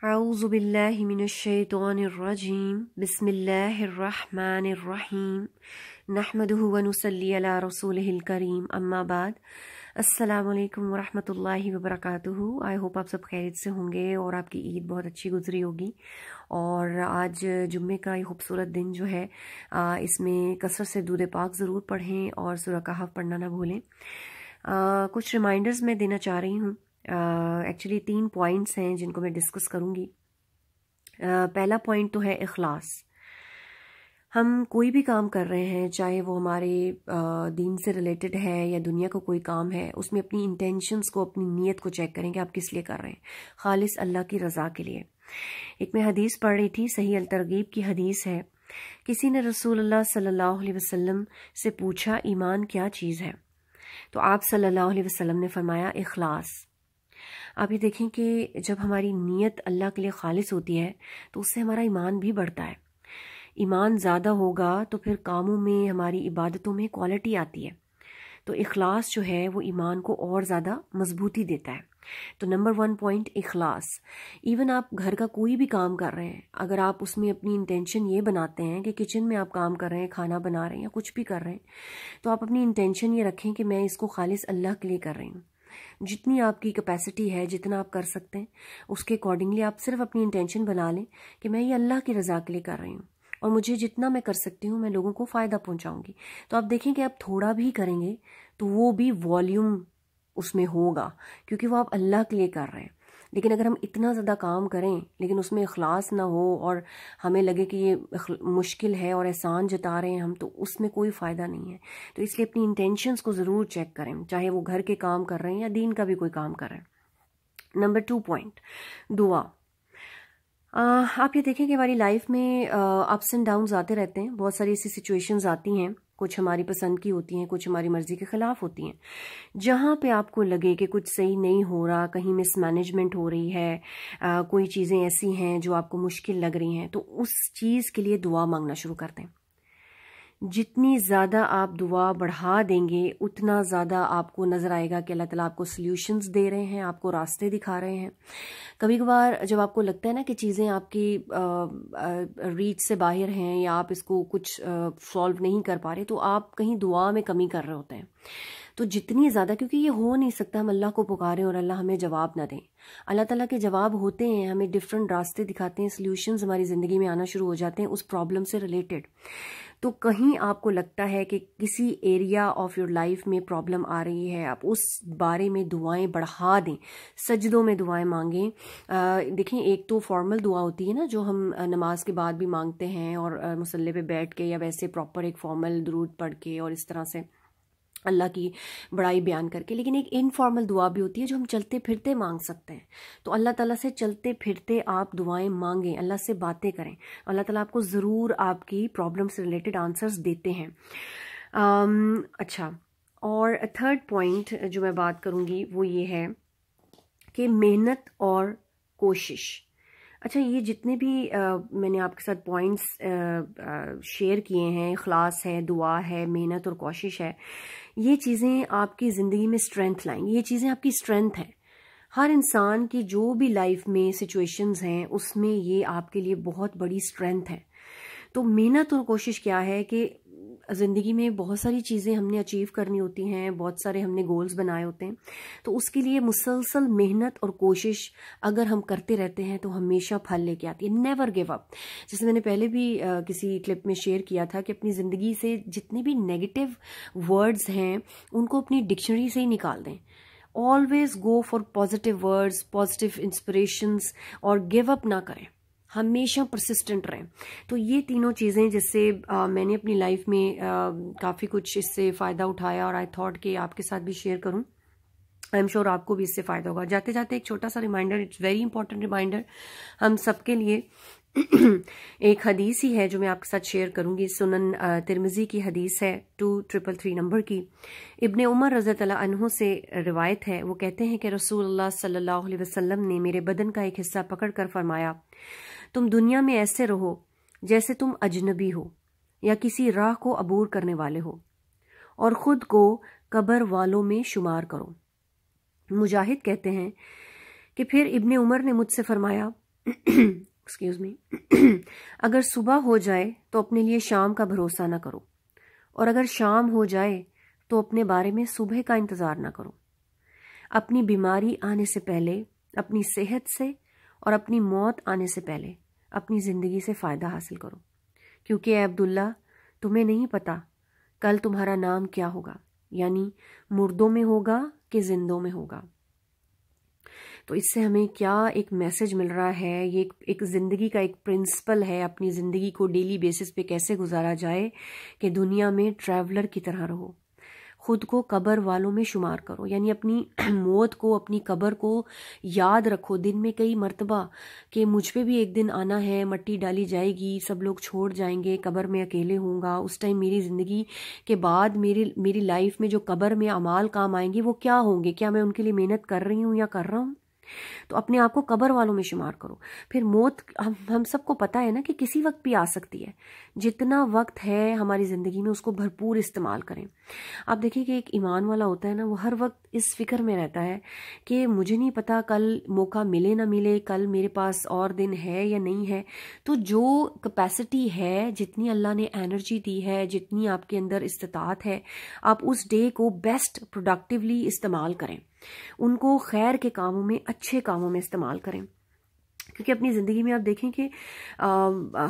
أعوذ بالله من الشيطان الرجيم بسم الله الرحمن الرحيم نحمده ونصلي على رسوله الكريम अम्मा बाद अस्सलामु अलैकुम वरहमतुल्लाहि वबरकातुहू। आई होप आप सब खैरियत से होंगे और आपकी ईद बहुत अच्छी गुजरी होगी। और आज जुम्मे का ये खूबसूरत दिन जो है इसमें कसरत से दूध पाक ज़रूर पढ़ें और सूरह कहफ पढ़ना ना भूलें। कुछ रिमाइंडर्स मैं देना चाह रही हूँ। एक्चुअली 3 पॉइंट्स हैं जिनको मैं डिस्कस करूँगी। पहला पॉइंट तो है इखलास। हम कोई भी काम कर रहे हैं, चाहे वो हमारे दीन से रिलेटेड है या दुनिया का कोई काम है, उसमें अपनी इंटेंशंस को, अपनी नीयत को चेक करें कि आप किस लिए कर रहे हैं। खालिस अल्लाह की रज़ा के लिए। एक मैं हदीस पढ़ रही थी, सही अल तरगीब की हदीस है। किसी ने रसूलुल्लाह सल्लल्लाहु अलैहि वसल्लम से पूछा ईमान क्या चीज़ है, तो आप सल्लल्लाहु अलैहि वसल्लम ने फरमाया इखलास। आप ये देखें कि जब हमारी नीयत अल्लाह के लिए खालिस होती है तो उससे हमारा ईमान भी बढ़ता है। ईमान ज़्यादा होगा तो फिर कामों में, हमारी इबादतों में क्वालिटी आती है। तो इखलास जो है वो ईमान को और ज़्यादा मजबूती देता है। तो नंबर 1 पॉइंट इखलास। इवन आप घर का कोई भी काम कर रहे हैं, अगर आप उसमें अपनी इंटेंशन ये बनाते हैं कि किचन में आप काम कर रहे हैं, खाना बना रहे हैं या कुछ भी कर रहे हैं, तो आप अपनी इंटेंशन ये रखें कि मैं इसको खालिस अल्लाह के लिए कर रही हूँ। जितनी आपकी कैपेसिटी है, जितना आप कर सकते हैं, उसके अकॉर्डिंगली आप सिर्फ अपनी इंटेंशन बना लें कि मैं ये अल्लाह की रज़ा के लिए कर रही हूँ और मुझे जितना मैं कर सकती हूँ मैं लोगों को फ़ायदा पहुँचाऊँगी। तो आप देखें कि आप थोड़ा भी करेंगे तो वो भी वॉल्यूम उसमें होगा, क्योंकि वो आप अल्लाह के लिए कर रहे हैं। लेकिन अगर हम इतना ज़्यादा काम करें लेकिन उसमें इखलास ना हो और हमें लगे कि ये मुश्किल है और एहसान जता रहे हैं हम, तो उसमें कोई फ़ायदा नहीं है। तो इसलिए अपनी इंटेंशंस को ज़रूर चेक करें, चाहे वो घर के काम कर रहे हैं या दीन का भी कोई काम कर रहे हैं। नंबर 2 पॉइंट दुआ। आप ये देखें कि हमारी लाइफ में अप्स एंड डाउन्स आते रहते हैं। बहुत सारी ऐसी सिचुएशंस आती हैं, कुछ हमारी पसंद की होती हैं, कुछ हमारी मर्जी के ख़िलाफ़ होती हैं। जहाँ पे आपको लगे कि कुछ सही नहीं हो रहा, कहीं मिसमैनेजमेंट हो रही है, कोई चीज़ें ऐसी हैं जो आपको मुश्किल लग रही हैं, तो उस चीज़ के लिए दुआ मांगना शुरू कर दें। जितनी ज़्यादा आप दुआ बढ़ा देंगे उतना ज़्यादा आपको नज़र आएगा कि अल्लाह ताला आपको सल्यूशंस दे रहे हैं, आपको रास्ते दिखा रहे हैं। कभी कभार जब आपको लगता है ना कि चीज़ें आपकी रीच से बाहर हैं या आप इसको कुछ सॉल्व नहीं कर पा रहे, तो आप कहीं दुआ में कमी कर रहे होते हैं। तो जितनी ज़्यादा, क्योंकि ये हो नहीं सकता हम अल्लाह को पुकारें और अल्लाह हमें जवाब ना दें। अल्लाह ताला के जवाब होते हैं, हमें डिफरेंट रास्ते दिखाते हैं, सल्यूशंस हमारी ज़िंदगी में आना शुरू हो जाते हैं उस प्रॉब्लम से रिलेटेड। तो कहीं आपको लगता है कि किसी एरिया ऑफ योर लाइफ में प्रॉब्लम आ रही है, आप उस बारे में दुआएं बढ़ा दें, सजदों में दुआएं मांगें। देखें, एक तो फॉर्मल दुआ होती है ना जो हम नमाज के बाद भी मांगते हैं और मुसल्ले पे बैठ के या वैसे प्रॉपर एक फॉर्मल दुरूद पढ़ के और इस तरह से अल्लाह की बड़ाई बयान करके। लेकिन एक इनफॉर्मल दुआ भी होती है जो हम चलते फिरते मांग सकते हैं। तो अल्लाह ताला से चलते फिरते आप दुआएं मांगें, अल्लाह से बातें करें, अल्लाह ताला आपको ज़रूर आपकी प्रॉब्लम से रिलेटेड आंसर्स देते हैं। अच्छा, और 3rd पॉइंट जो मैं बात करूँगी वो ये है कि मेहनत और कोशिश। अच्छा, ये जितने भी मैंने आपके साथ पॉइंट्स शेयर किए हैं, इखलास है, दुआ है, मेहनत और कोशिश है, ये चीज़ें आपकी ज़िंदगी में स्ट्रेंथ लाएंगी। ये चीज़ें आपकी स्ट्रेंथ हैं। हर इंसान की जो भी लाइफ में सिचुएशंस हैं उसमें ये आपके लिए बहुत बड़ी स्ट्रेंथ है। तो मेहनत और कोशिश क्या है कि ज़िंदगी में बहुत सारी चीज़ें हमने अचीव करनी होती हैं, बहुत सारे हमने गोल्स बनाए होते हैं, तो उसके लिए मुसलसल मेहनत और कोशिश अगर हम करते रहते हैं तो हमेशा फल लेके आती है। Never give up. जैसे मैंने पहले भी किसी क्लिप में शेयर किया था कि अपनी ज़िंदगी से जितने भी नेगेटिव वर्ड्स हैं उनको अपनी डिक्शनरी से ही निकाल दें। Always go for positive words, positive inspirations, और गिव अप ना करें, हमेशा परसिस्टेंट रहें। तो ये तीनों चीज़ें जिससे मैंने अपनी लाइफ में काफ़ी कुछ इससे फ़ायदा उठाया और आई थॉट कि आपके साथ भी शेयर करूं। आई एम श्योर आपको भी इससे फ़ायदा होगा। जाते जाते एक छोटा सा reminder, it's very important reminder हम सबके लिए। एक हदीस ही है जो मैं आपके साथ शेयर करूंगी। सुनन तिरमिज़ी की हदीस है 2333 नंबर की। इब्ने उमर रज़ियल्लाहु अन्हु से रिवायत है, वो कहते हैं कि रसूलुल्लाह सल्लल्लाहु अलैहि वसल्लम ने मेरे बदन का एक हिस्सा पकड़कर फरमाया, तुम दुनिया में ऐसे रहो जैसे तुम अजनबी हो या किसी राह को अबूर करने वाले हो, और ख़ुद को कब्र वालों में शुमार करो। मुजाहिद कहते हैं कि फिर इब्ने उमर ने मुझसे फरमाया, ایکسکیوز می اگر صبح ہو جائے تو اپنے لیے شام کا بھروسہ نہ کرو، اور اگر شام ہو جائے تو اپنے بارے میں صبح کا انتظار نہ کرو۔ اپنی بیماری آنے سے پہلے، اپنی صحت سے اور اپنی موت آنے سے پہلے اپنی زندگی سے فائدہ حاصل کرو، کیونکہ اے عبداللہ تمہیں نہیں پتا کل تمہارا نام کیا ہوگا، یعنی مردوں میں ہوگا کہ زندوں میں ہوگا۔ تو اس سے ہمیں کیا ایک میسج مل رہا ہے، یہ ایک زندگی کا ایک پرنسپل ہے، اپنی زندگی کو ڈیلی بیسس پہ کیسے گزارا جائے کہ دنیا میں ٹریولر کی طرح رہو، خود کو قبر والوں میں شمار کرو، یعنی اپنی موت کو، اپنی قبر کو یاد رکھو دن میں کئی مرتبہ کہ مجھ پہ بھی ایک دن آنا ہے، مٹی ڈالی جائے گی، سب لوگ چھوڑ جائیں گے، قبر میں اکیلے ہوں گا، اس ٹائم میری زندگی کے بعد میری لائف میں جو قبر میں اعمال کام آئیں گے وہ کیا ہوں گے، کیا میں ان کے لیے محنت کر رہی ہوں یا کر رہا ہوں؟ تو اپنے آپ کو قبر والوں میں شمار کرو۔ پھر موت ہم سب کو پتہ ہے نا کہ کسی وقت بھی آ سکتی ہے، جتنا وقت ہے ہماری زندگی میں اس کو بھرپور استعمال کریں۔ آپ دیکھیں کہ ایک ایمان والا ہوتا ہے نا، وہ ہر وقت اس فکر میں رہتا ہے کہ مجھے نہیں پتا کل موقع ملے نہ ملے، کل میرے پاس اور دن ہے یا نہیں ہے۔ تو جو کیپیسٹی ہے، جتنی اللہ نے انرجی دی ہے، جتنی آپ کے اندر استطاعت ہے، آپ اس ڈے کو بیسٹ پروڈکٹیولی استعمال کریں، ان کو خیر کے کاموں میں، اچھے کاموں میں استعمال کریں۔ کیونکہ اپنی زندگی میں آپ دیکھیں کہ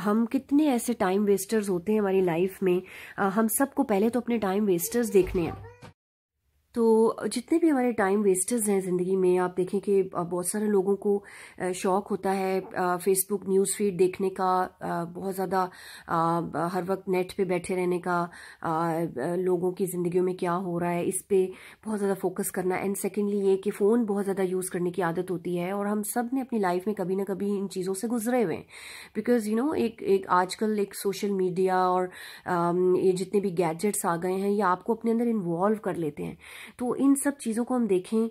ہم کتنے ایسے ٹائم ویسٹرز ہوتے ہیں ہماری لائف میں، ہم سب کو پہلے تو اپنے ٹائم ویسٹرز دیکھنے ہیں۔ تو جتنے بھی ہمارے ٹائم ویسٹرز ہیں زندگی میں، آپ دیکھیں کہ بہت سارے لوگوں کو شوق ہوتا ہے فیس بک نیوز فیڈ دیکھنے کا، بہت زیادہ ہر وقت نیٹ پہ بیٹھے رہنے کا، لوگوں کی زندگیوں میں کیا ہو رہا ہے اس پہ بہت زیادہ فوکس کرنا، اینڈ سیکنڈلی یہ کہ فون بہت زیادہ یوز کرنے کی عادت ہوتی ہے، اور ہم سب نے اپنی لائف میں کبھی نہ کبھی ان چیزوں سے گزرے ہوئے ہیں، بیکاز ایک آج کل ایک سوشل میڈیا اور یہ جتنے بھی گیجٹس آ گئے ہیں یہ آپ کو اپنے اندر انوالو کر لیتے ہیں۔ تو ان سب چیزوں کو ہم دیکھیں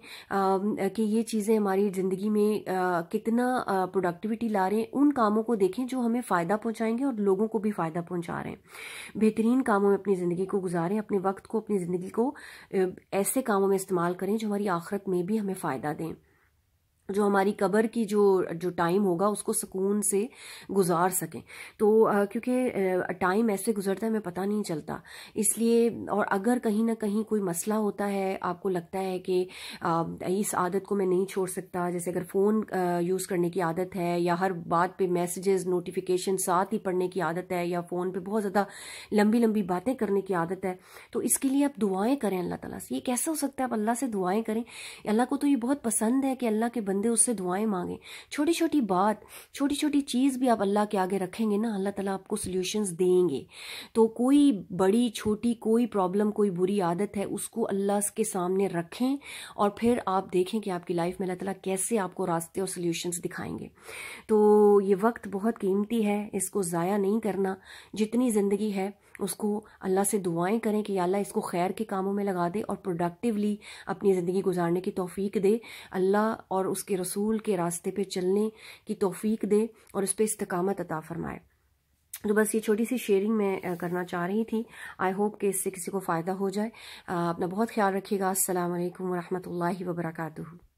کہ یہ چیزیں ہماری زندگی میں کتنا پروڈکٹیوٹی لا رہے ہیں، ان کاموں کو دیکھیں جو ہمیں فائدہ پہنچائیں گے اور لوگوں کو بھی فائدہ پہنچا رہے ہیں۔ بہترین کاموں میں اپنی زندگی کو گزاریں، اپنے وقت کو، اپنی زندگی کو ایسے کاموں میں استعمال کریں جو ہماری آخرت میں بھی ہمیں فائدہ دیں، جو ہماری قبر کی جو ٹائم ہوگا اس کو سکون سے گزار سکیں۔ تو کیونکہ ٹائم ایسے گزرتا ہے ہمیں پتہ نہیں چلتا، اس لیے اور اگر کہیں نہ کہیں کوئی مسئلہ ہوتا ہے، آپ کو لگتا ہے کہ اس عادت کو میں نہیں چھوڑ سکتا، جیسے اگر فون یوز کرنے کی عادت ہے، یا ہر بات پہ میسیجز نوٹیفیکیشن ساتھ ہی پڑھنے کی عادت ہے، یا فون پہ بہت زیادہ لمبی لمبی باتیں کرنے کی عادت ہے، تو اس کے لیے آپ دعائیں کریں اللہ تعالیٰ سے۔ یہ کیسے ہو سکتا ہے؟ آپ اللہ سے دعائیں کریں، اللہ کو تو یہ بہت پسند ہے کہ اللہ کے بندے اس سے دعائیں مانگیں۔ چھوٹی چھوٹی بات، چھوٹی چھوٹی چیز بھی آپ اللہ کے آگے رکھیں گے نا، اللہ تعالیٰ آپ کو سلیوشنز دیں گے۔ تو کوئی بڑی چھوٹی کوئی پرابلم، کوئی بری عادت ہے، اس کو اللہ کے سامنے رکھیں، اور پھر آپ دیکھیں کہ آپ کی لائف میں اللہ تعالیٰ کیسے آپ کو راستے اور سلیوشنز دکھائیں گے۔ تو یہ وقت بہت قیمتی ہے، اس کو ضائع نہیں کرنا۔ جتنی زندگی ہے اس کو اللہ سے دعائیں کریں کہ یا اللہ اس کو خیر کے کاموں میں لگا دے اور پروڈکٹیولی اپنی زندگی گزارنے کی توفیق دے، اللہ اور اس کے رسول کے راستے پہ چلنے کی توفیق دے اور اس پہ استقامت عطا فرمائے۔ تو بس یہ چھوٹی سی شیئرنگ میں کرنا چاہ رہی تھی، آئی ہوپ کہ اس سے کسی کو فائدہ ہو جائے۔ اپنا بہت خیال رکھیے گا۔ السلام علیکم ورحمۃ اللہ وبرکاتہ۔